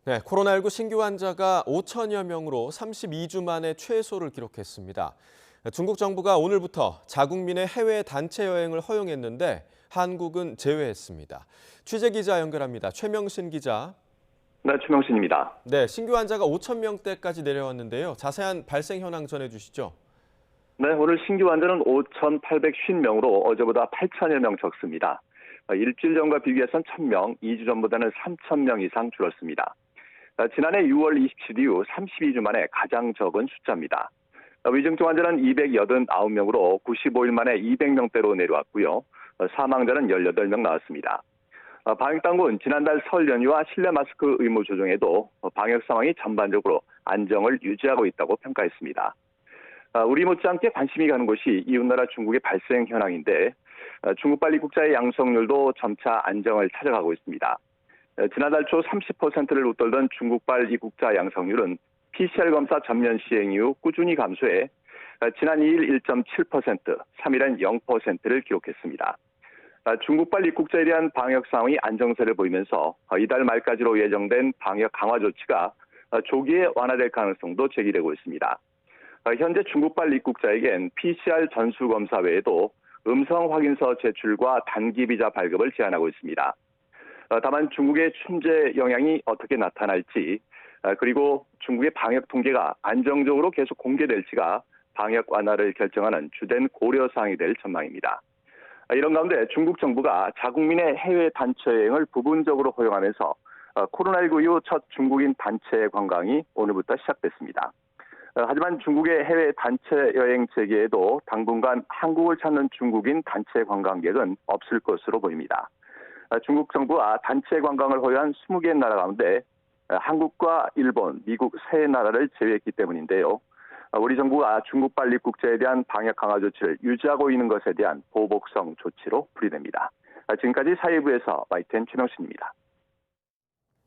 네, 코로나19 신규 환자가 5천여 명으로 32주 만에 최소를 기록했습니다. 중국 정부가 오늘부터 자국민의 해외 단체 여행을 허용했는데 한국은 제외했습니다. 취재 기자 연결합니다. 최명신 기자. 네, 최명신입니다. 네, 신규 환자가 5천 명대까지 내려왔는데요. 자세한 발생 현황 전해주시죠. 네, 오늘 신규 환자는 5,850명으로 어제보다 8천여 명 적습니다. 일주일 전과 비교해선 1,000명, 2주 전보다는 3,000명 이상 줄었습니다. 지난해 6월 27일 이후 32주 만에 가장 적은 숫자입니다. 위중증 환자는 289명으로 95일 만에 200명대로 내려왔고요. 사망자는 18명 나왔습니다. 방역당국은 지난달 설 연휴와 실내 마스크 의무 조정에도 방역 상황이 전반적으로 안정을 유지하고 있다고 평가했습니다. 우리 못지않게 관심이 가는 곳이 이웃나라 중국의 발생 현황인데 중국발 입국자의 양성률도 점차 안정을 찾아가고 있습니다. 지난달 초 30%를 웃돌던 중국발 입국자 양성률은 PCR 검사 전면 시행 이후 꾸준히 감소해 지난 2일 1.7%, 3일엔 0%를 기록했습니다. 중국발 입국자에 대한 방역 상황이 안정세를 보이면서 이달 말까지로 예정된 방역 강화 조치가 조기에 완화될 가능성도 제기되고 있습니다. 현재 중국발 입국자에겐 PCR 전수검사 외에도 음성 확인서 제출과 단기 비자 발급을 제한하고 있습니다. 다만 중국의 춘제 영향이 어떻게 나타날지 그리고 중국의 방역 통계가 안정적으로 계속 공개될지가 방역 완화를 결정하는 주된 고려사항이 될 전망입니다. 이런 가운데 중국 정부가 자국민의 해외 단체 여행을 부분적으로 허용하면서 코로나19 이후 첫 중국인 단체 관광이 오늘부터 시작됐습니다. 하지만 중국의 해외 단체 여행 재개에도 당분간 한국을 찾는 중국인 단체 관광객은 없을 것으로 보입니다. 중국 정부가 단체 관광을 허용한 20개 나라 가운데 한국과 일본, 미국 세 나라를 제외했기 때문인데요. 우리 정부가 중국발 입국자에 대한 방역 강화 조치를 유지하고 있는 것에 대한 보복성 조치로 풀이됩니다. 지금까지 사회부에서 YTN 최명신입니다.